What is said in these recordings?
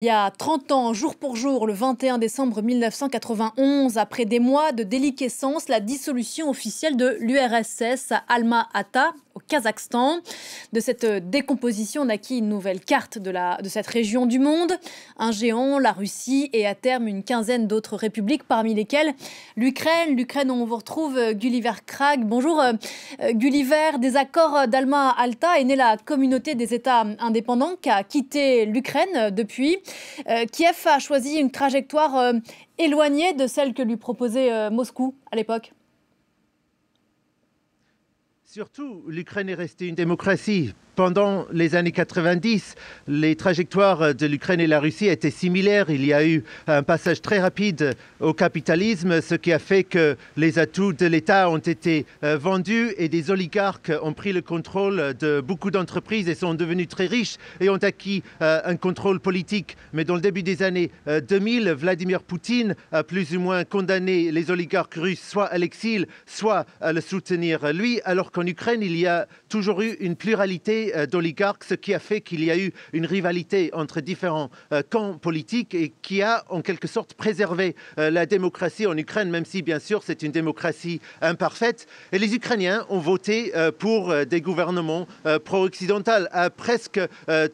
Il y a 30 ans, jour pour jour, le 21 décembre 1991, après des mois de déliquescence, la dissolution officielle de l'URSS à Alma-Ata, au Kazakhstan. De cette décomposition naquit une nouvelle carte de cette région du monde. Un géant, la Russie, et à terme une quinzaine d'autres républiques, parmi lesquelles l'Ukraine. L'Ukraine où on vous retrouve Gulliver Krag. Bonjour Gulliver, des accords d'Alma-Ata est née la communauté des États indépendants qui a quitté l'Ukraine depuis. Kiev a choisi une trajectoire éloignée de celle que lui proposait Moscou à l'époque. Surtout, l'Ukraine est restée une démocratie. Pendant les années 90, les trajectoires de l'Ukraine et la Russie étaient similaires. Il y a eu un passage très rapide au capitalisme, ce qui a fait que les atouts de l'État ont été vendus et des oligarques ont pris le contrôle de beaucoup d'entreprises et sont devenus très riches et ont acquis un contrôle politique. Mais dans le début des années 2000, Vladimir Poutine a plus ou moins condamné les oligarques russes soit à l'exil, soit à le soutenir lui, alors qu'en Ukraine, il y a toujours eu une pluralité d'oligarques, ce qui a fait qu'il y a eu une rivalité entre différents camps politiques et qui a en quelque sorte préservé la démocratie en Ukraine, même si bien sûr c'est une démocratie imparfaite. Et les Ukrainiens ont voté pour des gouvernements pro-occidentaux à presque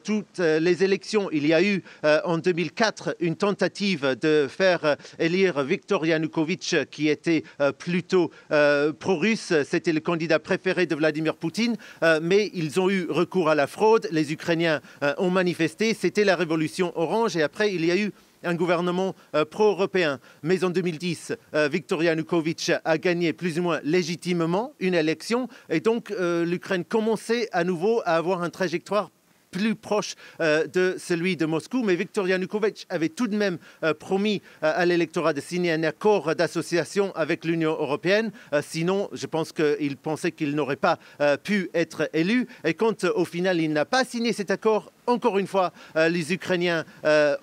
toutes les élections. Il y a eu en 2004 une tentative de faire élire Viktor Yanukovych qui était plutôt pro-russe. C'était le candidat préféré de Vladimir Poutine, mais ils ont eu recours à la fraude. Les Ukrainiens ont manifesté. C'était la révolution orange et après il y a eu un gouvernement pro-européen. Mais en 2010, Viktor Yanukovych a gagné plus ou moins légitimement une élection et donc l'Ukraine commençait à nouveau à avoir une trajectoire plus proche de celui de Moscou. Mais Viktor Yanukovych avait tout de même promis à l'électorat de signer un accord d'association avec l'Union européenne. Sinon, je pense qu'il pensait qu'il n'aurait pas pu être élu. Et quand au final, il n'a pas signé cet accord, encore une fois, les Ukrainiens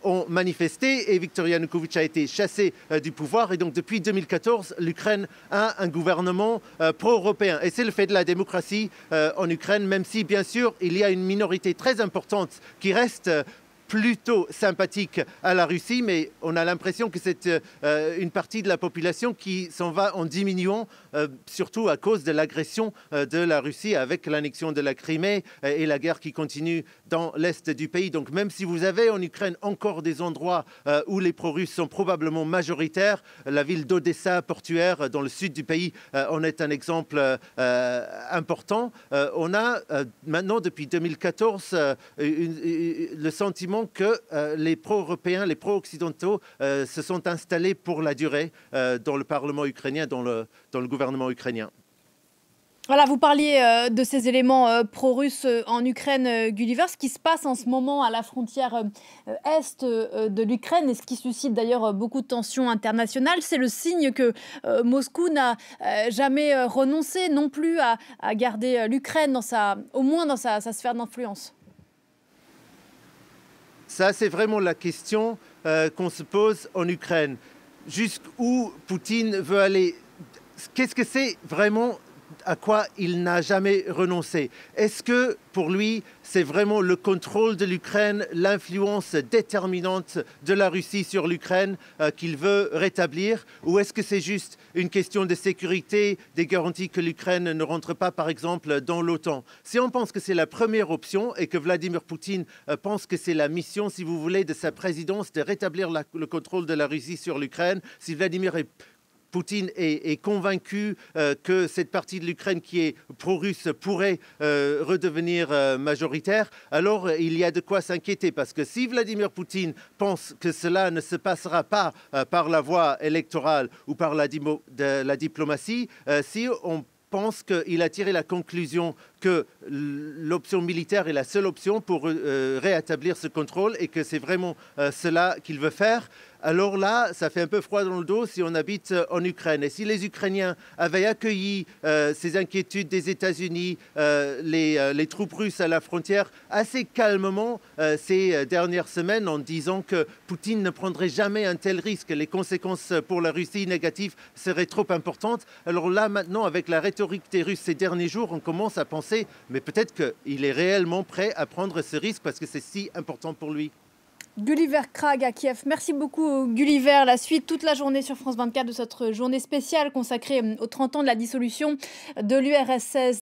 ont manifesté et Viktor Yanukovych a été chassé du pouvoir. Et donc, depuis 2014, l'Ukraine a un gouvernement pro-européen. Et c'est le fait de la démocratie en Ukraine, même si, bien sûr, il y a une minorité très importante qui reste plutôt sympathique à la Russie, mais on a l'impression que c'est une partie de la population qui s'en va en diminuant, surtout à cause de l'agression de la Russie avec l'annexion de la Crimée et la guerre qui continue dans l'est du pays. Donc même si vous avez en Ukraine encore des endroits où les pro-russes sont probablement majoritaires, la ville d'Odessa portuaire dans le sud du pays en est un exemple important. On a maintenant depuis 2014 le sentiment que les pro-européens, les pro-occidentaux se sont installés pour la durée dans le Parlement ukrainien, dans le gouvernement ukrainien. Voilà, vous parliez de ces éléments pro-russes en Ukraine, Gulliver. Ce qui se passe en ce moment à la frontière est de l'Ukraine et ce qui suscite d'ailleurs beaucoup de tensions internationales, c'est le signe que Moscou n'a jamais renoncé non plus à garder l'Ukraine au moins dans sa sphère d'influence. Ça, c'est vraiment la question qu'on se pose en Ukraine. Jusqu'où Poutine veut aller? Qu'est-ce que c'est vraiment à quoi il n'a jamais renoncé? Est-ce que pour lui, c'est vraiment le contrôle de l'Ukraine, l'influence déterminante de la Russie sur l'Ukraine qu'il veut rétablir? Ou est-ce que c'est juste une question de sécurité, des garanties que l'Ukraine ne rentre pas, par exemple, dans l'OTAN? Si on pense que c'est la première option et que Vladimir Poutine pense que c'est la mission, si vous voulez, de sa présidence, de rétablir le contrôle de la Russie sur l'Ukraine, si Poutine est convaincu que cette partie de l'Ukraine qui est pro-russe pourrait redevenir majoritaire, alors il y a de quoi s'inquiéter. Parce que si Vladimir Poutine pense que cela ne se passera pas par la voie électorale ou par la diplomatie, si on pense qu'il a tiré la conclusion que l'option militaire est la seule option pour rétablir ce contrôle et que c'est vraiment cela qu'il veut faire, alors là, ça fait un peu froid dans le dos si on habite en Ukraine. Et si les Ukrainiens avaient accueilli ces inquiétudes des États-Unis, les troupes russes à la frontière, assez calmement ces dernières semaines en disant que Poutine ne prendrait jamais un tel risque, les conséquences pour la Russie négatives seraient trop importantes. Alors là, maintenant, avec la rhétorique des Russes ces derniers jours, on commence à penser, mais peut-être qu'il est réellement prêt à prendre ce risque parce que c'est si important pour lui. Gulliver Krag à Kiev. Merci beaucoup Gulliver. La suite toute la journée sur France 24 de cette journée spéciale consacrée aux 30 ans de la dissolution de l'URSS.